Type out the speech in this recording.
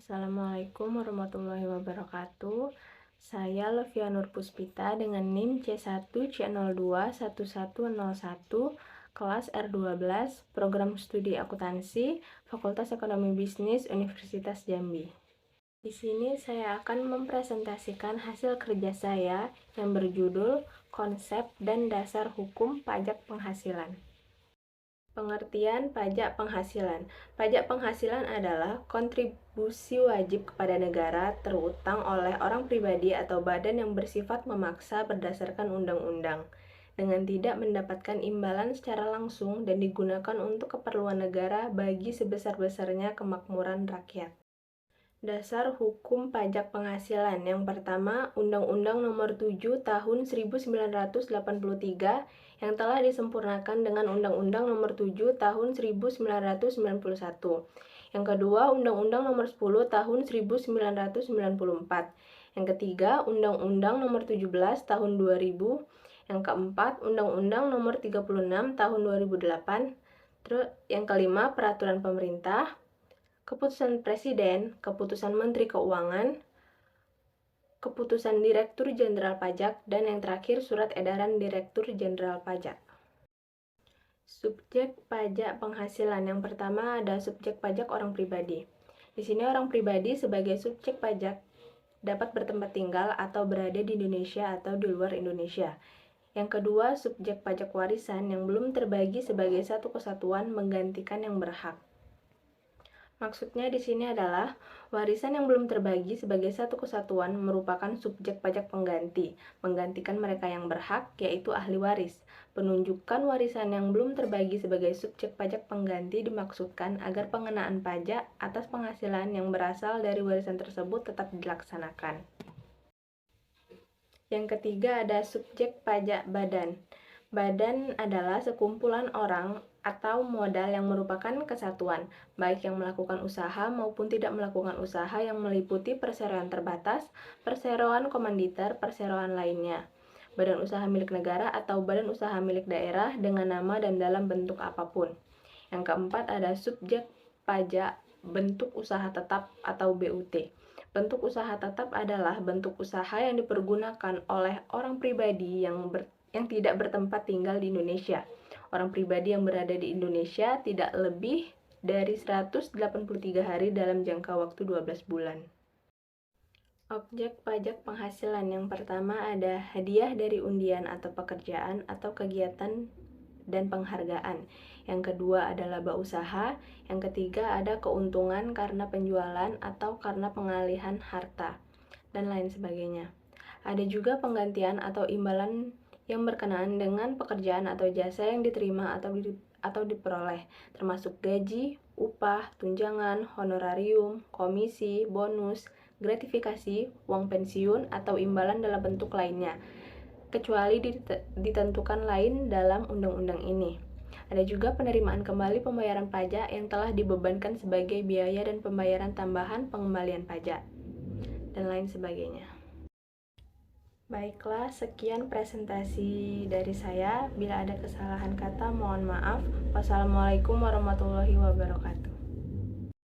Assalamualaikum warahmatullahi wabarakatuh. Saya Lovia Nur Puspita dengan NIM C1C021101 kelas R12 Program Studi Akuntansi Fakultas Ekonomi Bisnis Universitas Jambi. Di sini saya akan mempresentasikan hasil kerja saya yang berjudul Konsep dan Dasar Hukum Pajak Penghasilan. Pengertian pajak penghasilan. Pajak penghasilan adalah kontribusi wajib kepada negara terutang oleh orang pribadi atau badan yang bersifat memaksa berdasarkan undang-undang, dengan tidak mendapatkan imbalan secara langsung dan digunakan untuk keperluan negara bagi sebesar-besarnya kemakmuran rakyat. Dasar hukum pajak penghasilan. Yang pertama, Undang-Undang Nomor 7 Tahun 1983 yang telah disempurnakan dengan Undang-Undang Nomor 7 Tahun 1991. Yang kedua, Undang-Undang Nomor 10 Tahun 1994. Yang ketiga, Undang-Undang Nomor 17 Tahun 2000. Yang keempat, Undang-Undang Nomor 36 Tahun 2008. Terus yang kelima, Peraturan Pemerintah, Keputusan Presiden, Keputusan Menteri Keuangan, Keputusan Direktur Jenderal Pajak, dan yang terakhir Surat Edaran Direktur Jenderal Pajak. Subjek pajak penghasilan. Yang pertama ada subjek pajak orang pribadi. Di sini orang pribadi sebagai subjek pajak dapat bertempat tinggal atau berada di Indonesia atau di luar Indonesia. Yang kedua, subjek pajak warisan yang belum terbagi sebagai satu kesatuan menggantikan yang berhak. Maksudnya di sini adalah warisan yang belum terbagi sebagai satu kesatuan merupakan subjek pajak pengganti, menggantikan mereka yang berhak, yaitu ahli waris. Penunjukan warisan yang belum terbagi sebagai subjek pajak pengganti dimaksudkan agar pengenaan pajak atas penghasilan yang berasal dari warisan tersebut tetap dilaksanakan. Yang ketiga ada subjek pajak badan. Badan adalah sekumpulan orang atau modal yang merupakan kesatuan, baik yang melakukan usaha maupun tidak melakukan usaha yang meliputi perseroan terbatas, perseroan komanditer, perseroan lainnya, badan usaha milik negara atau badan usaha milik daerah dengan nama dan dalam bentuk apapun. Yang keempat ada subjek pajak bentuk usaha tetap atau BUT. Bentuk usaha tetap adalah bentuk usaha yang dipergunakan oleh orang pribadi yang tidak bertempat tinggal di Indonesia. Orang pribadi yang berada di Indonesia tidak lebih dari 183 hari dalam jangka waktu 12 bulan. Objek pajak penghasilan. Yang pertama ada hadiah dari undian atau pekerjaan atau kegiatan dan penghargaan. Yang kedua ada laba usaha. Yang ketiga ada keuntungan karena penjualan atau karena pengalihan harta, dan lain sebagainya. Ada juga penggantian atau imbalan yang berkenaan dengan pekerjaan atau jasa yang diterima atau diperoleh, termasuk gaji, upah, tunjangan, honorarium, komisi, bonus, gratifikasi, uang pensiun, atau imbalan dalam bentuk lainnya, kecuali ditentukan lain dalam undang-undang ini. Ada juga penerimaan kembali pembayaran pajak yang telah dibebankan sebagai biaya dan pembayaran tambahan pengembalian pajak, dan lain sebagainya. Baiklah, sekian presentasi dari saya. Bila ada kesalahan kata, mohon maaf. Wassalamualaikum warahmatullahi wabarakatuh.